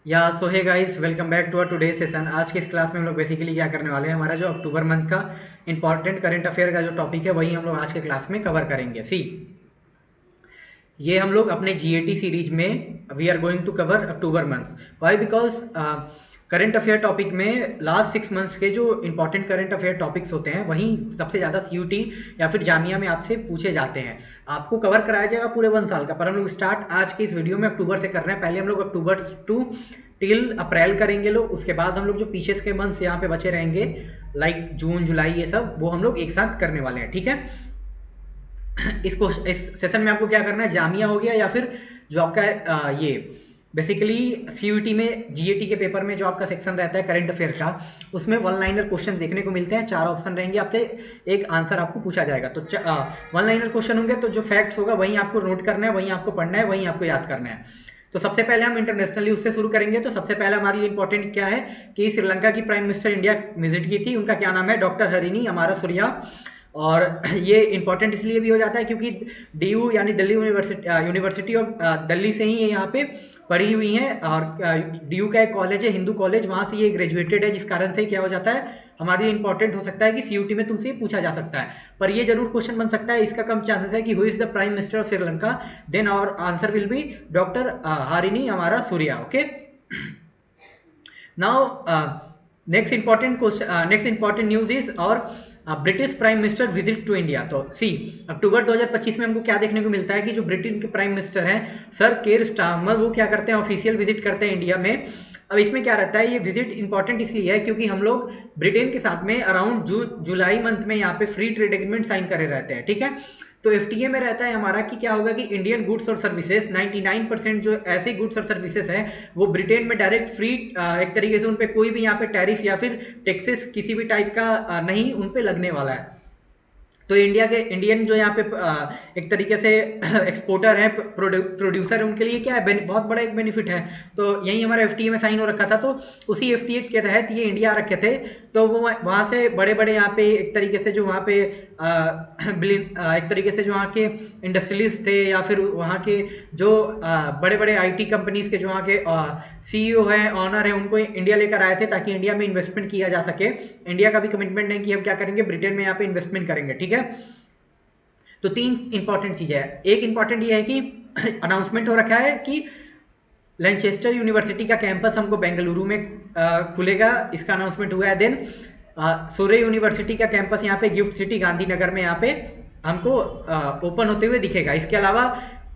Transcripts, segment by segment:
या so hey guys, welcome back to our today session. आज की इस क्लास में हम लोग बेसिकली क्या करने वाले हैं, हमारा जो अक्टूबर मंथ का इंपॉर्टेंट करंट अफेयर का जो टॉपिक है वही हम लोग आज के क्लास में कवर करेंगे। सी, ये हम लोग अपने जीएटी सीरीज में we are going to cover October month. Why? Because current affair topic में लास्ट 6 मंथ्स के जो इंपॉर्टेंट करंट अफेयर टॉपिक्स होते हैं वहीं सबसे ज़्यादा सीयूटी या फिर जामिया में आपसे पूछे जाते हैं। आपको कवर कराया जाएगा पूरे 1 साल का, पर हम लोग स्टार्ट आज के इस वीडियो में अक्टूबर से कर रहे हैं। पहले हम लोग अक्टूबर टू टिल अप्रैल करेंगे लोग, उसके बाद हम लोग जो पीछे के मंथ्स यहाँ पे बचे रहेंगे लाइक जून जुलाई ये सब वो हम लोग एक साथ करने वाले हैं। ठीक है, इस सेशन में आपको क्या करना है, जामिया हो गया या फिर जो आपका ये बेसिकली सीयूटी में जीएटी के पेपर में जो आपका सेक्शन रहता है करंट अफेयर का, उसमें वन लाइनर क्वेश्चन देखने को मिलते हैं। 4 ऑप्शन रहेंगे, आपसे एक आंसर आपको पूछा जाएगा। तो वन लाइनर क्वेश्चन होंगे, तो जो फैक्ट्स होगा वहीं आपको नोट करना है, वहीं आपको पढ़ना है, वहीं आपको याद करना है। तो सबसे पहले हम इंटरनेशनली उससे शुरू करेंगे। तो सबसे पहले हमारे लिए इंपॉर्टेंट क्या है कि श्रीलंका की प्राइम मिनिस्टर इंडिया विजिट की थी, उनका क्या नाम है, डॉक्टर हरिनी अमारा सूर्या। और ये इंपॉर्टेंट इसलिए भी हो जाता है क्योंकि डीयू यानी दिल्ली यूनिवर्सिटी ऑफ दिल्ली से ही ये यहाँ पे पढ़ी हुई हैं। और डीयू का एक कॉलेज है, हिंदू कॉलेज, वहाँ से ये ग्रेजुएटेड है, जिस कारण से क्या हो जाता है, हमारे लिए इंपॉर्टेंट हो सकता है कि सीयूटी में तुमसे पूछा जा सकता है। पर ये जरूर क्वेश्चन बन सकता है, इसका कम चांसेस है कि who is the prime minister of Sri Lanka, then our answer will be doctor Harini Amarasuriya. Okay, now next important news is our British prime minister visit to India. तो सी, अक्टूबर 2025 में हमको क्या देखने को मिलता है कि जो ब्रिटेन के प्राइम मिनिस्टर हैं सर केर स्टारमर, वो क्या करते हैं, ऑफिशियल विजिट करते हैं इंडिया में। अब इसमें क्या रहता है, ये विजिट इंपॉर्टेंट इसलिए है क्योंकि हम लोग ब्रिटेन के साथ में अराउंड जुलाई मंथ में यहाँ पे फ्री ट्रेड एग्रीमेंट साइन करे रहते हैं। ठीक है, तो एफटीए में रहता है हमारा कि क्या होगा कि इंडियन गुड्स और सर्विसेज 99% जो ऐसे गुड्स और सर्विसेज हैं वो ब्रिटेन में डायरेक्ट फ्री, एक तरीके से उन पे कोई भी यहाँ पे टैरिफ या फिर टैक्सेस किसी भी टाइप का नहीं उन पे लगने वाला है। तो इंडियन जो यहाँ पे एक तरीके से एक्सपोर्टर है, प्रोड्यूसर है, उनके लिए क्या है, बहुत बड़ा एक बेनिफिट है। तो यही हमारा एफटीए में साइन हो रखा था, तो उसी एफटीए के तहत ये इंडिया आ रखे थे। तो वो वहाँ से बड़े बड़े यहाँ पे एक तरीके से जो वहाँ पे एक तरीके से जो वहाँ के इंडस्ट्रियलिस्ट थे या फिर वहाँ के जो बड़े बड़े आईटी कंपनीज के जो वहाँ के सीईओ हैं, ऑनर हैं, उनको इंडिया लेकर आए थे ताकि इंडिया में इन्वेस्टमेंट किया जा सके। इंडिया का भी कमिटमेंट है कि हम क्या करेंगे, ब्रिटेन में यहाँ पे इन्वेस्टमेंट करेंगे। ठीक है, तो 3 इंपॉर्टेंट चीजें है। एक इंपॉर्टेंट ये है कि अनाउंसमेंट हो रखा है कि लैनचेस्टर यूनिवर्सिटी का कैंपस हमको बेंगलुरु में खुलेगा, इसका अनाउंसमेंट हुआ है। देन सूर्य यूनिवर्सिटी का कैंपस यहाँ पे गिफ्ट सिटी गांधीनगर में यहाँ पे हमको ओपन होते हुए दिखेगा। इसके अलावा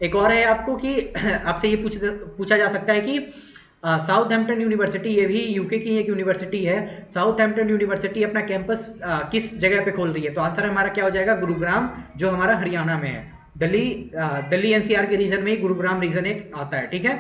एक और है आपको कि आपसे ये पूछा जा सकता है कि साउथहैम्पटन यूनिवर्सिटी, ये भी यूके की एक यूनिवर्सिटी है, साउथहैम्पटन यूनिवर्सिटी अपना कैंपस किस जगह पे खोल रही है। तो आंसर हमारा क्या हो जाएगा, गुरुग्राम, जो हमारा हरियाणा में है। दिल्ली एनसीआर के रीजन में ही गुरुग्राम रीजन एक आता है। ठीक है,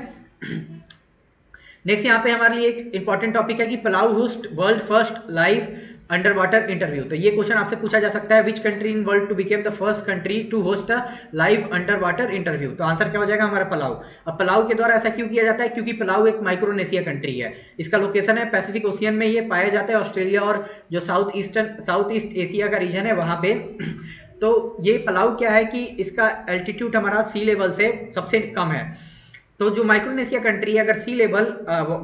नेक्स्ट यहाँ पे हमारे लिए एक इंपॉर्टेंट टॉपिक है कि Palau host world first live under water interview. तो ये क्वेश्चन आपसे पूछा जा सकता है, which country in world to became the first country to host a live under water interview. तो आंसर क्या हो जाएगा हमारा पलाऊ। अब पलाऊ के द्वारा ऐसा क्यों किया जाता है, क्योंकि पलाऊ एक माइक्रोनेशिया कंट्री है, इसका लोकेशन है पैसिफिक ओशियन में, ये पाया जाता है ऑस्ट्रेलिया और जो साउथ ईस्ट एशिया का रीजन है वहां पे। तो ये पलाऊ क्या है कि इसका एल्टीट्यूड हमारा सी लेवल से सबसे कम है। तो जो माइक्रोनेशिया कंट्री है, अगर सी लेवल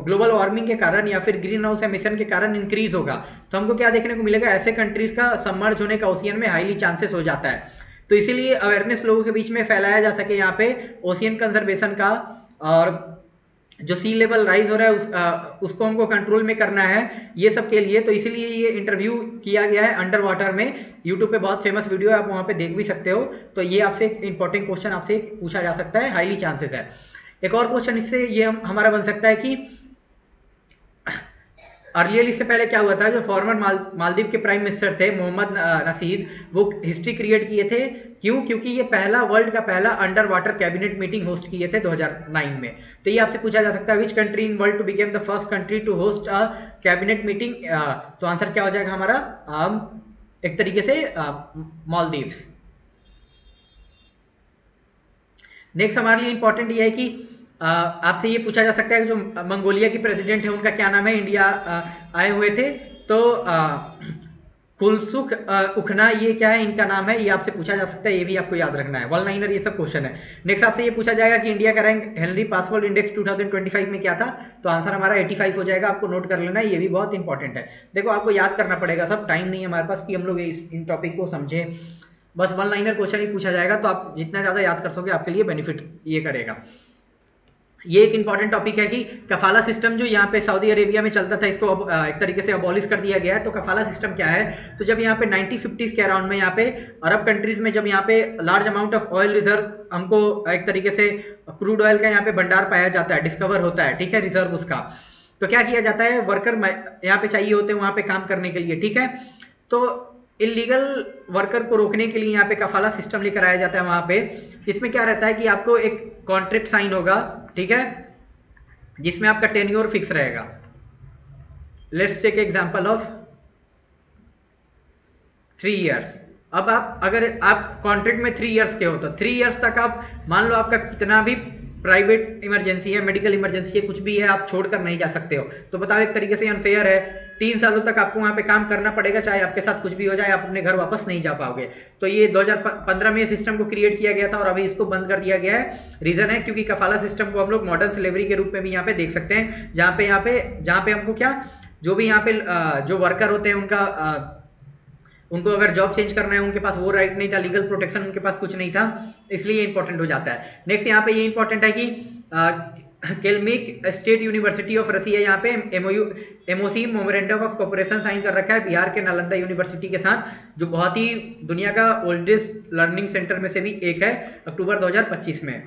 ग्लोबल वार्मिंग के कारण या फिर ग्रीन हाउस एमिशन के कारण इंक्रीज होगा तो हमको क्या देखने को मिलेगा, ऐसे कंट्रीज का सबमर्ज होने का ओशियन में हाईली चांसेस हो जाता है। तो इसीलिए अवेयरनेस लोगों के बीच में फैलाया जा सके यहाँ पे ओशियन कंजर्वेशन का, और जो सी लेवल राइज हो रहा है उसको हमको कंट्रोल में करना है, ये सब के लिए। तो इसीलिए ये इंटरव्यू किया गया है अंडर वाटर में। यूट्यूब पे बहुत फेमस वीडियो है, आप वहाँ पे देख भी सकते हो। तो ये आपसे एक इंपॉर्टेंट क्वेश्चन आपसे पूछा जा सकता है, हाईली चांसेस है। एक और क्वेश्चन इससे ये हमारा बन सकता है कि अर्लियर, इससे पहले क्या हुआ था, जो फॉर्मर मालदीव के प्राइम मिनिस्टर थे मोहम्मद नसीद, वो हिस्ट्री क्रिएट किए थे। क्यों? क्योंकि ये वर्ल्ड का पहला under water cabinet meeting host किए थे 2009 में। तो ये आपसे पूछा जा सकता है, which country in world to became the first country to host a cabinet meeting. तो आंसर क्या हो जाएगा हमारा, एक तरीके से मालदीव्स। नेक्स्ट हमारे लिए इंपॉर्टेंट ये है कि आपसे ये पूछा जा सकता है कि जो मंगोलिया की प्रेसिडेंट है उनका क्या नाम है, इंडिया आए हुए थे। तो फुलसुख उखना, ये क्या है, इनका नाम है, ये आपसे पूछा जा सकता है, ये भी आपको याद रखना है। वन लाइनर ये सब क्वेश्चन है। नेक्स्ट आपसे ये पूछा जाएगा कि इंडिया का रैंक हेनरी पासवर्ड इंडेक्स 2025 में क्या था, तो आंसर हमारा 85 हो जाएगा, आपको नोट कर लेना है, ये भी बहुत इंपॉर्टेंट है। देखो आपको याद करना पड़ेगा, सब टाइम नहीं है हमारे पास कि हम लोग इन टॉपिक को समझें, बस वन लाइनर क्वेश्चन ही पूछा जाएगा, तो आप जितना ज़्यादा याद कर सकोगे आपके लिए बेनिफिट ये करेगा। ये एक इंपॉर्टेंट टॉपिक है कि कफाला सिस्टम जो यहाँ पे सऊदी अरेबिया में चलता था, इसको एक तरीके से अबॉलिश कर दिया गया है। तो कफाला सिस्टम क्या है, तो जब यहाँ पे 1950s के अराउंड में यहाँ पे अरब कंट्रीज में जब यहाँ पे large amount of oil reserve हमको एक तरीके से क्रूड ऑयल का यहाँ पे भंडार पाया जाता है, डिस्कवर होता है, ठीक है, रिजर्व उसका, तो क्या किया जाता है, वर्कर यहाँ पे चाहिए होते हैं वहाँ पे काम करने के लिए, ठीक है। तो इलीगल वर्कर को रोकने के लिए यहाँ पे कफाला सिस्टम लेकर आया जाता है वहाँ पे। इसमें क्या रहता है कि आपको एक कॉन्ट्रैक्ट साइन होगा, ठीक है, जिसमें आपका टेन्योर फिक्स रहेगा। Let's take example of 3 years. अब आप अगर आप कॉन्ट्रैक्ट में 3 इयर्स के हो तो 3 इयर्स तक आप मान लो आपका कितना भी प्राइवेट इमरजेंसी है, मेडिकल इमरजेंसी है, कुछ भी है, आप छोड़कर नहीं जा सकते हो। तो बताओ एक तरीके से अनफेयर है, 3 सालों तक आपको वहां पे काम करना पड़ेगा, चाहे आपके साथ कुछ भी हो जाए, आप अपने घर वापस नहीं जा पाओगे। तो ये 2015 में सिस्टम को क्रिएट किया गया था और अभी इसको बंद कर दिया गया है। रीजन है क्योंकि कफाला सिस्टम को हम लोग मॉडर्न स्लेवरी के रूप में भी यहाँ पे देख सकते हैं, जहाँ पे हमको क्या, जो भी यहाँ पे जो वर्कर होते हैं उनको अगर जॉब चेंज करना है, उनके पास वो राइट नहीं था, लीगल प्रोटेक्शन उनके पास कुछ नहीं था, इसलिए इंपॉर्टेंट हो जाता है। नेक्स्ट यहाँ पे ये इंपॉर्टेंट है कि Kalmyk state university of Russia यहाँ पे MOC memorandum of cooperation sign कर रखा है बिहार के नालंदा यूनिवर्सिटी के साथ, जो बहुत ही दुनिया का ओल्डेस्ट लर्निंग सेंटर में से भी एक है, अक्टूबर 2025 में।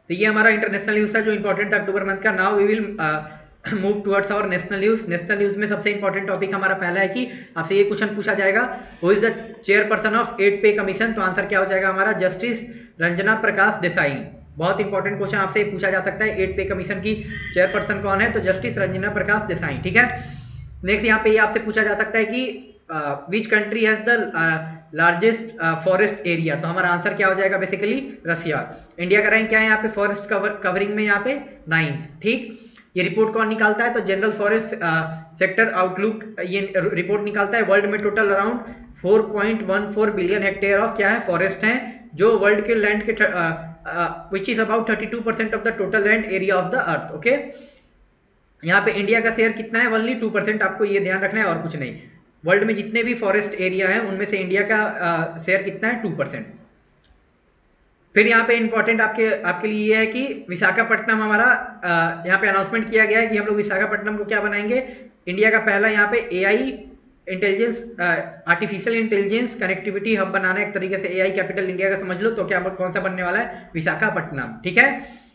तो ये हमारा इंटरनेशनल न्यूज था जो इंपॉर्टेंट था अक्टूबर मंथ का। Now we will move towards our national news. National news में सबसे इंपॉर्टेंट टॉपिक हमारा पहला है कि आपसे ये क्वेश्चन पूछा जाएगा, who is the chairperson of 8 पे कमीशन, तो आंसर क्या हो जाएगा हमारा, जस्टिस रंजना प्रकाश देसाई। बहुत इंपॉर्टेंट क्वेश्चन आपसे पूछा जा सकता है, 8 पे कमीशन की चेयरपर्सन कौन है, तो जस्टिस रंजना प्रकाश देसाई, ठीक है। नेक्स्ट यहाँ पे ये आपसे पूछा जा सकता है कि which country has the largest forest area, तो हमारा आंसर क्या हो जाएगा, बेसिकली रसिया। इंडिया का रैंक क्या है यहाँ पे फॉरेस्ट कवरिंग में, यहाँ पे 9th, ठीक। ये रिपोर्ट कौन निकालता है, तो जनरल फॉरेस्ट सेक्टर आउटलुक ये रिपोर्ट निकालता है। वर्ल्ड में total around 4.14 billion hectare of क्या है, फॉरेस्ट हैं, जो वर्ल्ड के लैंड के which is about 32% of the total land area of the earth, okay. यहाँ पे इंडिया का शेयर कितना है, ओनली 2%, आपको ये ध्यान रखना है और कुछ नहीं। वर्ल्ड में जितने भी फॉरेस्ट एरिया है उनमें से इंडिया का शेयर कितना है, 2%। फिर यहाँ पे इंपॉर्टेंट आपके लिए ये है कि विशाखापट्टनम हमारा यहाँ पे अनाउंसमेंट किया गया है कि हम लोग विशाखापट्टनम को क्या बनाएंगे, इंडिया का पहला यहाँ पे AI intelligence artificial intelligence connectivity hub बनाना, एक तरीके से एआई कैपिटल इंडिया का समझ लो। तो क्या कौन सा बनने वाला है, विशाखापट्टनम, ठीक है।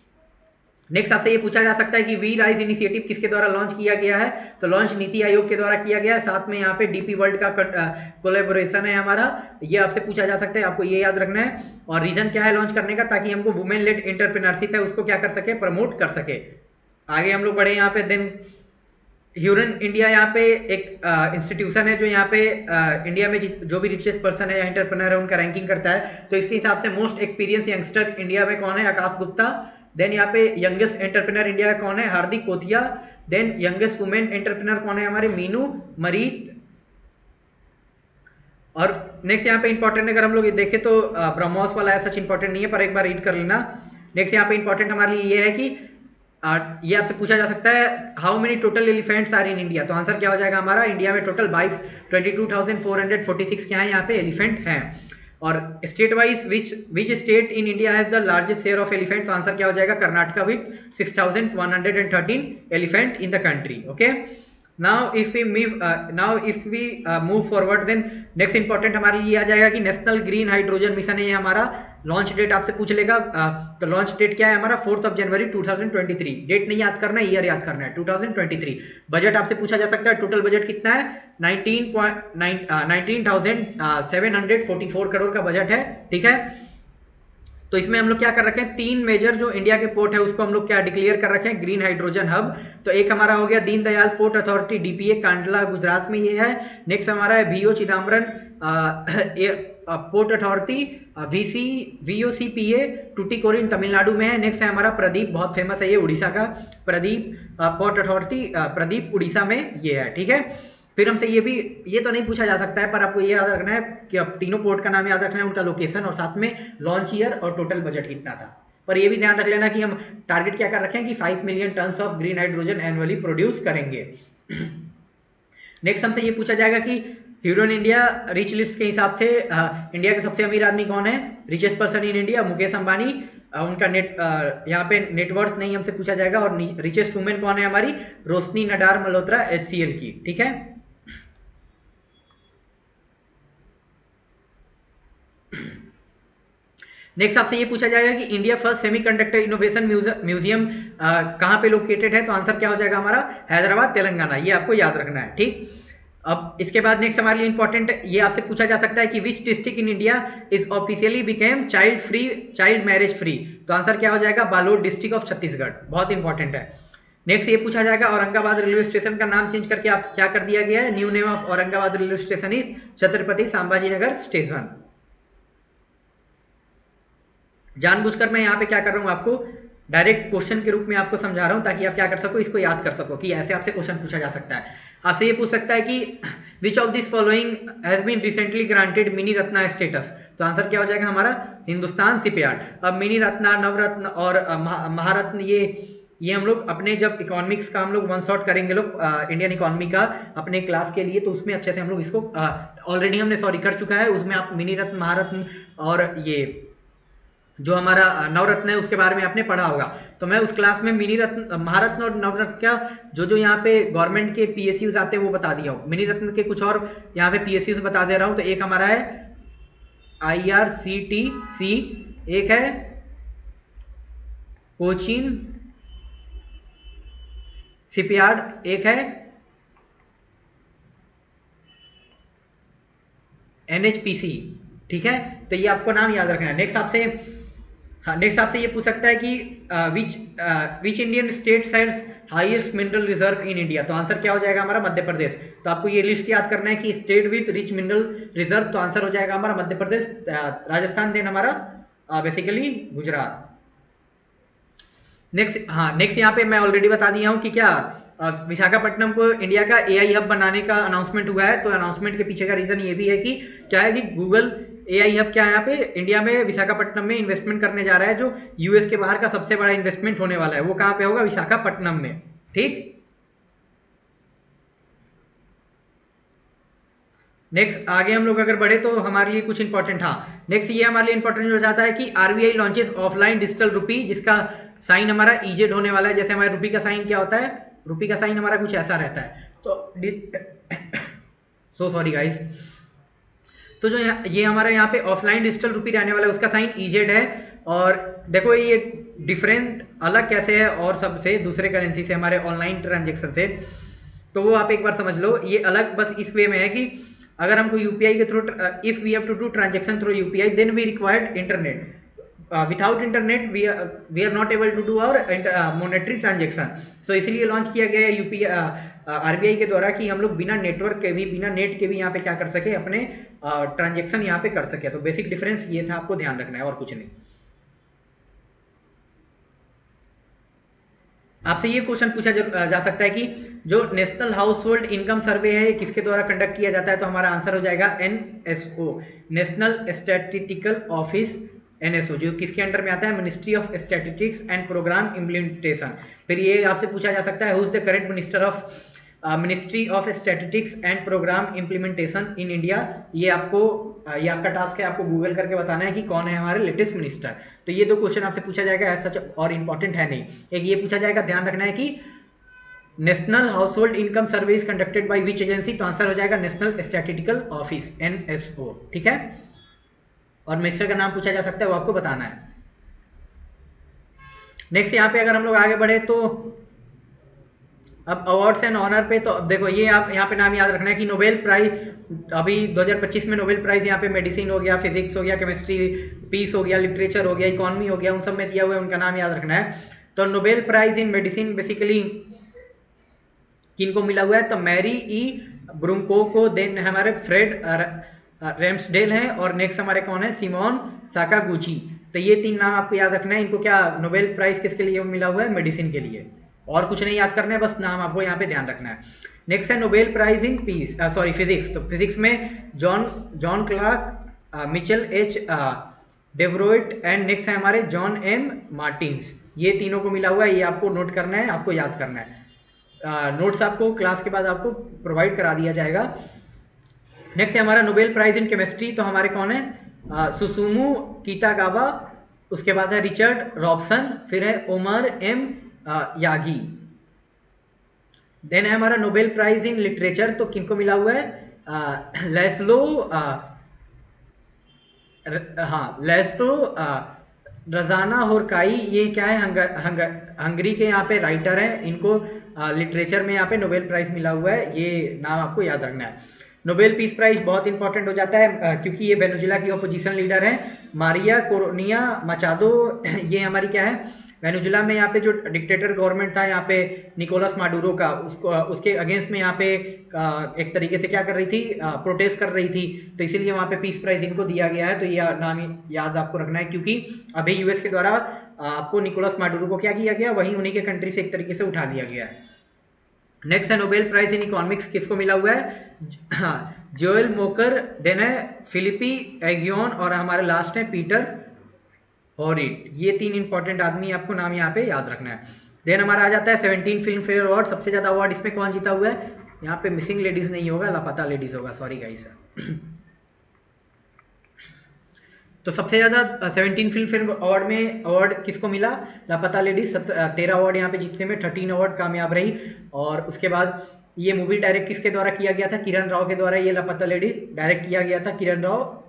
नेक्स्ट आपसे ये पूछा जा सकता है कि वी राइज इनिशिएटिव किसके द्वारा लॉन्च किया गया है, तो लॉन्च नीति आयोग के द्वारा किया गया है, साथ में यहाँ पे डीपी वर्ल्ड का कोलैबोरेशन है हमारा, ये आपसे पूछा जा सकता है, आपको ये याद रखना है। और रीजन क्या है लॉन्च करने का, ताकि हमको वुमेन लेड एंटरप्रेन्योरशिप है उसको क्या कर सके, प्रमोट कर सके। आगे हम लोग बढ़े यहाँ पे, देन ह्यूरन इंडिया यहाँ पे एक इंस्टीट्यूशन है जो यहाँ पे इंडिया में जो भी रिचेस्ट पर्सन है या एंटरप्रेन्योर है उनका रैंकिंग करता है। तो इसके हिसाब से मोस्ट एक्सपीरियंस यंगस्टर इंडिया में कौन है, आकाश गुप्ता। देन यहाँ पे यंगेस्ट एंटरप्रेन्योर इंडिया कौन है, हार्दिक कोथिया। देन यंगेस्ट वुमेन एंटरप्रेन्योर कौन है, हमारे मीनू मरीत। और नेक्स्ट यहाँ पे इंपॉर्टेंट अगर हम लोग ये देखें तो ब्रह्मोस वाला है, सच इंपॉर्टेंट नहीं है पर एक बार रीड कर लेना। नेक्स्ट यहाँ पे इंपॉर्टेंट हमारे लिए ये है कि ये आपसे पूछा जा सकता है how many total elephants are in India, तो आंसर क्या हो जाएगा हमारा, इंडिया में टोटल 22,446 क्या है यहाँ पे एलिफेंट हैं। और state wise which state in India has the largest share of elephant, तो आंसर क्या हो जाएगा Karnataka with 6,113 elephant in the country, okay. Now if we move forward, then next important हमारे लिए आ जाएगा कि नेशनल ग्रीन हाइड्रोजन मिशन है ये हमारा। लॉन्च डेट आपसे पूछ लेगा, तो लॉन्च डेट क्या है हमारा 4 जनवरी 2023। डेट नहीं याद करना है, ईयर याद करना है 2023। बजट आपसे पूछा जा सकता है, टोटल बजट कितना है 19,744 करोड़ का बजट है, ठीक है। तो इसमें हम लोग क्या कर रखे हैं, 3 मेजर जो इंडिया के पोर्ट है उसको हम लोग क्या डिक्लेयर कर रखे हैं ग्रीन हाइड्रोजन हब। तो एक हमारा हो गया Deendayal port authority DPA Kandla Gujarat में ये है। नेक्स्ट हमारा है VO Chidambaram port authority VOCPA Tuticorin Tamil Nadu में है। नेक्स्ट है हमारा प्रदीप, बहुत फेमस है ये उड़ीसा का प्रदीप पोर्ट अथॉरिटी प्रदीप उड़ीसा में ये है, ठीक है। फिर हमसे ये तो नहीं पूछा जा सकता है, पर आपको ये याद रखना है कि अब तीनों पोर्ट का नाम याद रखना है, उनका लोकेशन और साथ में लॉन्च ईयर और टोटल बजट कितना था। पर ये भी ध्यान रख लेना कि हम टारगेट क्या कर रखे हैं कि 5 million tons of green hydrogen annually produce करेंगे। नेक्स्ट हमसे ये पूछा जाएगा कि ह्यूरन इंडिया रिच लिस्ट के हिसाब से इंडिया के सबसे अमीर आदमी कौन है, richest person in India, Mukesh Ambani. उनका यहाँ पे नेटवर्थ नहीं हमसे पूछा जाएगा। और रिचेस्ट वुमेन कौन है हमारी, रोशनी नडार मल्होत्रा HCL की, ठीक है। नेक्स्ट आपसे ये पूछा जाएगा कि India first semiconductor innovation museum कहाँ पे लोकेटेड है, तो आंसर क्या हो जाएगा हमारा, हैदराबाद तेलंगाना। ये आपको याद रखना है, ठीक। अब इसके बाद नेक्स्ट हमारे लिए इंपॉर्टेंट ये आपसे पूछा जा सकता है कि which district in India is officially became child marriage free, तो आंसर क्या हो जाएगा, बालोद डिस्ट्रिक्ट ऑफ छत्तीसगढ़। बहुत इंपॉर्टेंट है। नेक्स्ट ये पूछा जाएगा औरंगाबाद रेलवे स्टेशन का नाम चेंज करके आप क्या कर दिया गया है, new name of Aurangabad railway station is Chhatrapati Sambhaji Nagar station. जानबूझकर मैं यहाँ पे क्या कर रहा हूँ, आपको डायरेक्ट क्वेश्चन के रूप में आपको समझा रहा हूँ ताकि आप क्या कर सको, इसको याद कर सको कि ऐसे आपसे क्वेश्चन पूछा जा सकता है। आपसे ये पूछ सकता है कि which of this following has been recently granted mini Ratna status, तो आंसर क्या हो जाएगा हमारा, हिंदुस्तान शिपयार्ड। अब मिनी रत्ना, नवरत्न और महारत्न ये हम लोग अपने जब इकोनॉमिक्स का हम लोग वन शॉट करेंगे लोग इंडियन इकोनॉमी का अपने क्लास के लिए, तो उसमें अच्छे से हम लोग इसको ऑलरेडी हमने कर चुका है। उसमें आप मिनी रत्न, महारत्न और ये जो हमारा नवरत्न है उसके बारे में आपने पढ़ा होगा। तो मैं उस क्लास में मिनी रत्न, महारत्न और नवरत्न का जो यहाँ पे गवर्नमेंट के PSUs आते हैं वो बता दिया हूँ। मिनी रत्न के कुछ और यहाँ पे PSUs बता दे रहा हूँ। तो एक हमारा है IRCTC, एक है कोचीन शिपयार्ड, एक है NHPC, ठीक है। तो ये आपको नाम याद रखना है। नेक्स्ट आपसे ये पूछ सकता है कि which Indian state has highest mineral reserve in India, तो आंसर क्या हो जाएगा हमारा, मध्य प्रदेश। तो आपको ये लिस्ट याद करना है कि state with rich mineral reserve, तो आंसर हो जाएगा हमारा मध्य प्रदेश, राजस्थान देन हमारा बेसिकली गुजरात। नेक्स्ट यहाँ पे मैं ऑलरेडी बता दिया हूँ कि क्या विशाखापट्टनम को इंडिया का AI हब बनाने का अनाउंसमेंट हुआ है। तो अनाउंसमेंट के पीछे का रीजन ये भी है कि क्या है कि गूगल AI हब क्या है यहाँ पे इंडिया में विशाखापट्टनम में इन्वेस्टमेंट करने जा रहा है, जो US के बाहर का सबसे बड़ा इन्वेस्टमेंट होने वाला है। वो कहाँ पे होगा, विशाखापट्टनम में, ठीक। नेक्स्ट आगे हम लोग अगर बढ़े तो हमारे लिए कुछ इंपॉर्टेंट, नेक्स्ट ये हमारे लिए इंपॉर्टेंट हो जाता है कि RBI launches offline digital rupee, जिसका साइन हमारा EZ होने वाला है। जैसे हमारे रुपी का साइन क्या होता है, रुपी का साइन हमारा कुछ ऐसा रहता है। तो सो सॉरी गाइस, तो जो ये हमारा यहाँ पे ऑफलाइन डिजिटल रुपी रहने वाला है उसका साइन EZ है। और देखो ये डिफरेंट अलग कैसे है और सबसे दूसरे करेंसी से, हमारे ऑनलाइन ट्रांजेक्शन से, तो वो आप एक बार समझ लो। ये अलग बस इस वे में है कि अगर हमको UPI के through, if we have to do transaction through UPI then we required internet, without internet we are not able to do our monetary transaction. So इसलिए लॉन्च किया गया है RBI के द्वारा कि हम लोग बिना नेटवर्क के भी, बिना नेट के भी यहाँ पे क्या कर सके, अपने ट्रांजेक्शन यहाँ पे कर सके। तो बेसिक डिफरेंस ये था, आपको ध्यान रखना है और कुछ नहीं। आपसे ये क्वेश्चन पूछा जा सकता है कि जो नेशनल हाउस होल्ड इनकम सर्वे है किसके द्वारा कंडक्ट किया जाता है, तो हमारा आंसर हो जाएगा NSO, national statistical office, NSO, जो किसके अंडर में आता है, ministry of statistics and programme implementation. फिर ये आपसे पूछा जा सकता है who is the current minister of ministry of statistics and programme implementation in India. ये आपका टास्क है, आपको गूगल करके बताना है कि कौन है हमारे लेटेस्ट मिनिस्टर। तो ये दो क्वेश्चन आपसे पूछा जाएगा, ऐसा और इंपॉर्टेंट है नहीं। एक ये पूछा जाएगा, ध्यान रखना है कि national house hold income survey is conducted by which agency, तो आंसर हो जाएगा नेशनल स्टैटिस्टिकल ऑफिस, NSO, ठीक है। और मिनिस्टर का नाम पूछा जा सकता है, वो आपको बताना है। नेक्स्ट यहाँ पे अगर हम लोग आगे बढ़े तो अब अवार्ड्स एंड ऑनर पे, तो देखो ये आप यहाँ पे नाम याद रखना है कि नोबेल प्राइज अभी 2025 में नोबेल प्राइज यहाँ पे मेडिसिन हो गया, फिजिक्स हो गया, केमिस्ट्री, पीस हो गया, लिटरेचर हो गया, इकोनॉमी हो गया, उन सब में दिया हुआ है, उनका नाम याद रखना है। तो Nobel prize in medicine basically किनको मिला हुआ है, तो मैरी E ब्रूमको को, देन हमारे फ्रेड रैम्सडेल हैं, और नेक्स्ट हमारे कौन है, सिमोन साकागुची। तो ये 3 नाम आपको याद रखना है। इनको क्या नोबेल प्राइज किसके लिए मिला हुआ है, मेडिसिन के लिए, और कुछ नहीं याद करना है, बस नाम आपको यहाँ पे ध्यान रखना है। नेक्स्ट है Nobel prize in peace, sorry physics. तो फिजिक्स में John John Clarke, Michel H Devoret and next है हमारे जॉन एम मार्टिन्स। ये तीनों को मिला हुआ है, ये आपको नोट करना है, आपको याद करना है। नोट्स आपको क्लास के बाद आपको प्रोवाइड करा दिया जाएगा। नेक्स्ट है हमारा नोबेल प्राइज इन केमिस्ट्री, तो हमारे कौन है, सुसुमु कितागावा, उसके बाद है रिचर्ड रॉबसन, फिर है ओमर एम यागी। देन है हमारा नोबेल प्राइज इन लिटरेचर, तो किनको मिला हुआ है, लेस्लो लेस्लो रजाना होरकाई, ये क्या है, हंगरी के यहाँ पे राइटर हैं, इनको लिटरेचर में यहाँ पे नोबेल प्राइज मिला हुआ है, ये नाम आपको याद रखना है। नोबेल पीस प्राइज बहुत इंपॉर्टेंट हो जाता है क्योंकि ये वेनेजुएला की अपोजिशन लीडर है मारिया कोरोनिया मचादो। ये हमारी क्या है, वेनेजुएला में यहाँ पे जो डिक्टेटर गवर्नमेंट था यहाँ पे निकोलस माडुरो का, उसके अगेंस्ट में यहाँ पे एक तरीके से क्या कर रही थी, प्रोटेस्ट कर रही थी, तो इसीलिए वहाँ पे पीस प्राइज इनको दिया गया है। तो ये नाम याद आपको रखना है क्योंकि अभी यूएस के द्वारा आपको निकोलस माडुरो को क्या किया गया, वहीं उन्हीं के कंट्री से एक तरीके से उठा लिया गया है। नेक्स्ट है नोबेल प्राइज इन इकोनॉमिक्स, किसको मिला हुआ है, जोएल मोकर, देन है फिलिपी एगियोन और हमारे लास्ट है पीटर हॉरिट। ये तीन इंपॉर्टेंट आदमी आपको नाम यहाँ पे याद रखना है। देन हमारा आ जाता है 17 फिल्म फेयर अवार्ड। सबसे ज्यादा अवार्ड इसमें कौन जीता हुआ है, यहाँ पे मिसिंग लेडीज नहीं होगा, लापता लेडीज होगा, सॉरी गाइस। तो सबसे ज्यादा 17 फिल्म फेयर अवार्ड में अवार्ड किसको मिला, लापता लेडीज। 13 अवार्ड यहाँ पे जीतने में 13 अवार्ड कामयाब रही। और उसके बाद ये मूवी डायरेक्ट किसके द्वारा किया गया था, किरण राव के द्वारा ये लापता लेडीज डायरेक्ट किया गया था, किरण राव।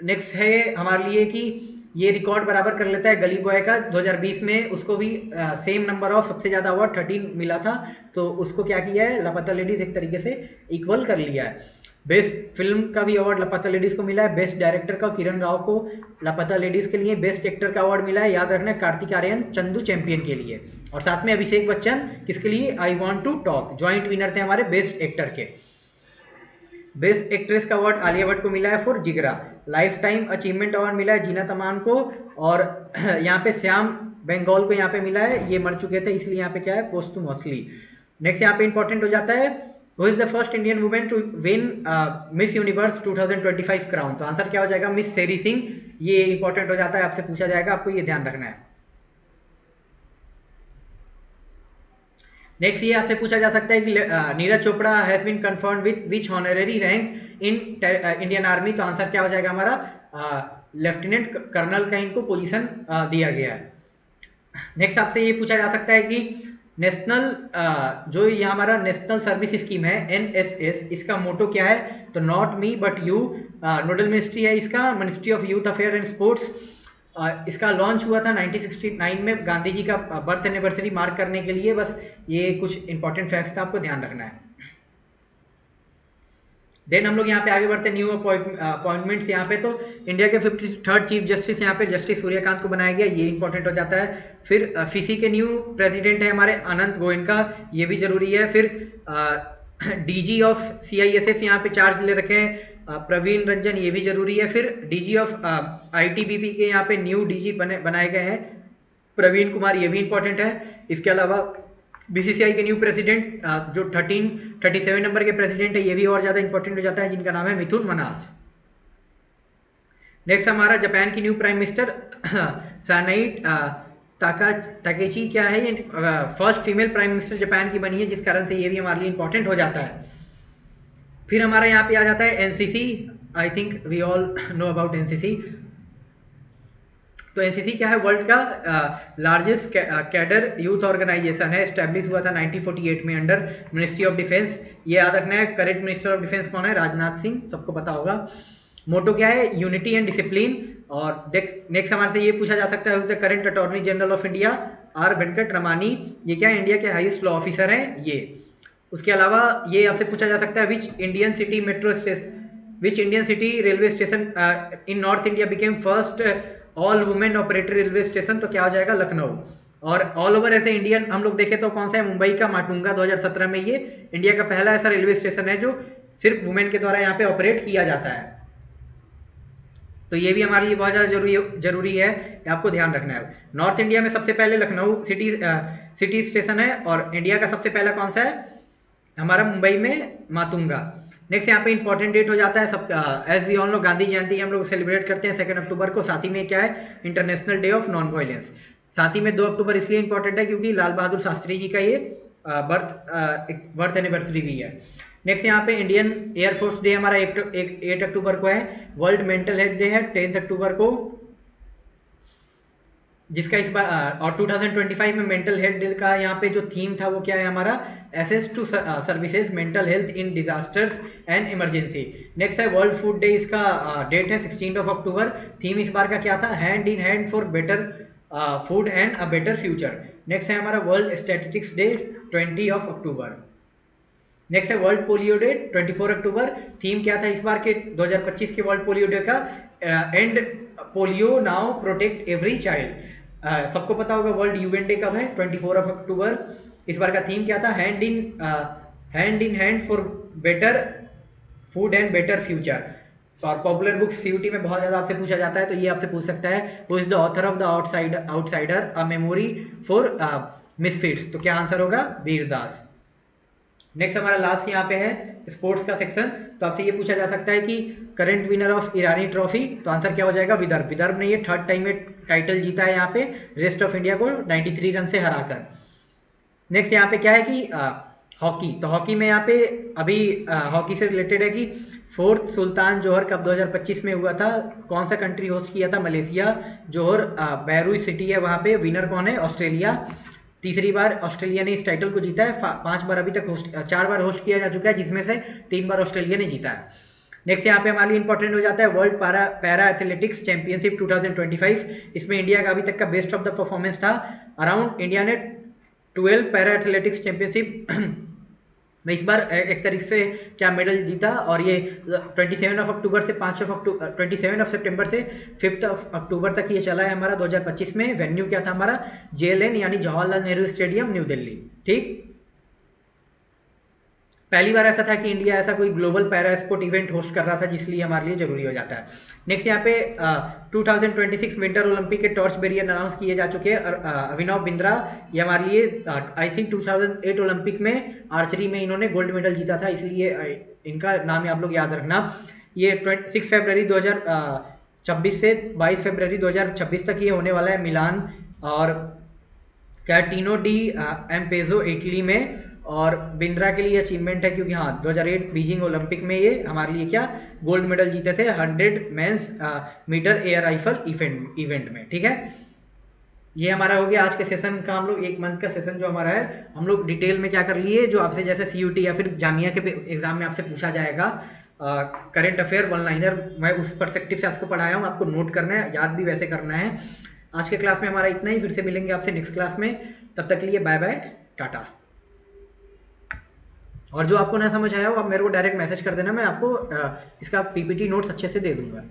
नेक्स्ट है हमारे लिए कि ये रिकॉर्ड बराबर कर लेता है गली बॉय का, 2020 में उसको भी सेम नंबर ऑफ सबसे ज्यादा अवार्ड 13 मिला था, तो उसको क्या किया है, लापता लेडीज एक तरीके से इक्वल कर लिया है। बेस्ट फिल्म का भी अवार्ड लापता लेडीज को मिला है, बेस्ट डायरेक्टर का किरण राव को लापता लेडीज के लिए, बेस्ट एक्टर का अवार्ड मिला है, याद रखना है, कार्तिक आर्यन चंदू चैंपियन के लिए, और साथ में अभिषेक बच्चन किसके लिए, I want to talk, joint winner थे हमारे बेस्ट एक्टर के। बेस्ट एक्ट्रेस का अवार्ड आलिया भट्ट को मिला है फॉर जिगरा। लाइफ टाइम अचीवमेंट अवार्ड मिला है जीनत अमान को, और यहाँ पे श्याम बेंगोल को यहाँ पे मिला है, ये मर चुके थे इसलिए यहाँ पे क्या है, पोस्टुमसली। नेक्स्ट यहाँ पे इंपॉर्टेंट हो जाता है, who is the first Indian women to win Miss Universe 2025 crown. तो आंसर क्या हो जाएगा, मिस सेरी सिंह। ये इंपॉर्टेंट हो जाता है, आपसे पूछा जाएगा, आपको ये ध्यान रखना है। नेक्स्ट ये आपसे पूछा जा सकता है कि Neeraj Chopra has been confirm with which honorary rank in Indian army. तो आंसर क्या हो जाएगा हमारा, लेफ्टिनेंट कर्नल का इनको पोजीशन दिया गया है। नेक्स्ट आपसे ये पूछा जा सकता है कि नेशनल जो ये हमारा नेशनल सर्विस स्कीम है NSS, इसका मोटो क्या है, तो not me but you. Nodal ministry है इसका, ministry of youth affair and sports. इसका लॉन्च हुआ था 1969 में गांधी जी का बर्थ एनिवर्सरी मार्क करने के लिए। बस ये कुछ इंपॉर्टेंट फैक्ट्स था, आपको ध्यान रखना है। देन हम लोग यहाँ पे आगे बढ़ते हैं, न्यू अपॉइंटमेंट्स यहाँ पे। तो इंडिया के 53rd चीफ जस्टिस यहाँ पे जस्टिस सूर्यकांत को बनाया गया, ये इंपॉर्टेंट हो जाता है। फिर फिसी के न्यू प्रेसिडेंट है हमारे अनंत गोयनका, ये भी जरूरी है। फिर DG ऑफ CISF यहाँ पे चार्ज ले रखे हैं प्रवीण रंजन, ये भी जरूरी है। फिर DG ऑफ ITBP के यहाँ पे न्यू DG बनाए गए हैं प्रवीण कुमार, ये भी इंपॉर्टेंट है। इसके अलावा BCCI के न्यू प्रेसिडेंट जो 37 नंबर के प्रेसिडेंट है, ये भी और ज्यादा इंपॉर्टेंट हो जाता है, जिनका नाम है मिथुन मनास। नेक्स्ट हमारा जापान की न्यू प्राइम मिनिस्टर सानाई ताकेची क्या है, ये first female prime minister Japan की बनी है, जिस कारण से ये भी हमारे लिए इंपॉर्टेंट हो जाता है। फिर हमारा यहाँ पे आ जाता है NCC। I think we all know about NCC। तो NCC क्या है, वर्ल्ड का लार्जेस्ट कैडर यूथ ऑर्गेनाइजेशन है, स्टैब्लिश हुआ था 1948 में अंडर मिनिस्ट्री ऑफ डिफेंस। ये याद रखना है, करेंट मिनिस्टर ऑफ डिफेंस कौन है, राजनाथ सिंह, सबको पता होगा। मोटो क्या है, यूनिटी एंड डिसिप्लिन। और नेक्स्ट हमारे से ये पूछा जा सकता है, the current attorney general of India R Venkat Ramani, ये क्या है, इंडिया के हाईएस्ट लॉ ऑफिसर हैं ये। उसके अलावा ये आपसे पूछा जा सकता है, which Indian city railway station in north India became first all women operated railway station. तो क्या हो जाएगा, लखनऊ। और ऑल ओवर ऐसे इंडियन हम लोग देखें तो कौन सा है, मुंबई का माटुंगा 2017 में ये इंडिया का पहला ऐसा रेलवे स्टेशन है जो सिर्फ वुमेन के द्वारा यहाँ पे ऑपरेट किया जाता है। तो ये भी हमारे लिए बहुत ज़्यादा जरूरी है, आपको ध्यान रखना है। नॉर्थ इंडिया में सबसे पहले लखनऊ सिटी स्टेशन है, और इंडिया का सबसे पहला कौन सा है, हमारा मुंबई में मातुंगा। नेक्स्ट यहाँ पे इंपॉर्टेंट डेट हो जाता है सब, as we all know Gandhi Jayanti हम लोग सेलिब्रेट करते हैं 2 अक्टूबर को। साथ ही में क्या है, international day of non violence. साथ ही में 2 अक्टूबर इसलिए इंपॉर्टेंट है क्योंकि लाल बहादुर शास्त्री जी का ये बर्थ एनिवर्सरी भी है। नेक्स्ट यहाँ पे इंडियन एयरफोर्स डे हमारा 8 अक्टूबर को है। वर्ल्ड मेंटल हेल्थ डे है 10 अक्टूबर को, जिसका इस बार और 2025 में मेंटल हेल्थ डे का यहाँ पे जो थीम था वो क्या है हमारा, access to services mental health in disasters and emergency. Next है वर्ल्ड फूड डे, इसका डेट है 16 अक्टूबर। थीम इस बार का क्या था, hand in hand for better food and a better future. Next है हमारा वर्ल्ड स्टैटिस्टिक्स डे 20 अक्टूबर। नेक्स्ट है वर्ल्ड पोलियो डे 24 अक्टूबर। थीम क्या था इस बार के 2025 के वर्ल्ड पोलियो डे का, end polio now protect every child. सबको पता होगा वर्ल्ड यूएन डे कब है, 24 अक्टूबर। इस बार का थीम क्या था, hand in hand for better food and better future. और पॉपुलर बुक्स सीयूटी में बहुत ज़्यादा आपसे पूछा जाता है, तो ये आपसे पूछ सकता है, who is the author of the outsider a memory for misfits. तो क्या आंसर होगा, वीरदास। नेक्स्ट हमारा लास्ट यहाँ पे है स्पोर्ट्स का सेक्शन। तो आपसे ये पूछा जा सकता है कि current winner of Irani trophy, तो आंसर क्या हो जाएगा, विदर्भ। विदर्भ ने ये 3rd टाइम में टाइटल जीता है यहाँ पे रेस्ट ऑफ इंडिया को 93 रन से हराकर। नेक्स्ट यहाँ पे क्या है कि हॉकी, तो हॉकी में यहाँ पे अभी हॉकी से रिलेटेड है कि 4th सुल्तान जोहर कप 2025 में हुआ था, कौन सा कंट्री होस्ट किया था, मलेशिया। जोहर बैरूई सिटी है वहाँ पे, विनर कौन है, ऑस्ट्रेलिया। तीसरी बार ऑस्ट्रेलिया ने इस टाइटल को जीता है। 5 बार अभी तक 4 बार होस्ट किया जा चुका है, जिसमें से 3 बार ऑस्ट्रेलिया ने जीता है। नेक्स्ट यहाँ पे हमारे लिए इंपॉर्टेंट हो जाता है वर्ल्ड पैरा एथलेटिक्स चैंपियनशिप 2025। इसमें इंडिया का अभी तक का बेस्ट ऑफ द परफॉर्मेंस था। अराउंड इंडिया ने 12 पैरा एथलेटिक्स चैंपियनशिप में इस बार एक तरीके से क्या मेडल जीता, और ये 27 अक्टूबर से 27 सितंबर से 5 अक्टूबर तक ये चला है हमारा 2025 में। वेन्यू क्या था हमारा, JLN यानी जवाहरलाल नेहरू स्टेडियम, न्यू दिल्ली। ठीक, पहली बार ऐसा था कि इंडिया ऐसा कोई global para sport event host कर रहा था, जिसलिए हमारे लिए जरूरी हो जाता है। नेक्स्ट यहाँ पे 2026 विंटर ओलंपिक के टॉर्च बेरियर अनाउंस किए जा चुके हैं। अभिनव बिंद्रा, ये हमारे लिए आई थिंक 2008 ओलंपिक में आर्चरी में इन्होंने गोल्ड मेडल जीता था, इसलिए इनका नाम आप लोग याद रखना। ये 6 फरवरी 2026 से 22 फरवरी 2026 तक ये होने वाला है मिलान और कैटिनो डी एम्पेजो इटली में। और बिंद्रा के लिए अचीवमेंट है क्योंकि हाँ 2008 बीजिंग ओलंपिक में ये हमारे लिए क्या गोल्ड मेडल जीते थे 100 men's metre air rifle event में। ठीक है, ये हमारा हो गया आज के सेशन का। हम लोग 1 मंथ का सेशन जो हमारा है हम लोग डिटेल में क्या कर लिए, जो आपसे जैसे CUT या फिर जामिया के एग्जाम में आपसे पूछा जाएगा करंट अफेयर 1 लाइनर, मैं उस परस्पेक्टिव से आपको पढ़ाया हूँ, आपको नोट करना है, याद भी वैसे करना है। आज के क्लास में हमारा इतना ही, फिर से मिलेंगे आपसे नेक्स्ट क्लास में, तब तक के लिए बाय बाय, टाटा। और जो आपको ना समझ आया हो आप मेरे को डायरेक्ट मैसेज कर देना, मैं आपको इसका PPT नोट्स अच्छे से दे दूंगा।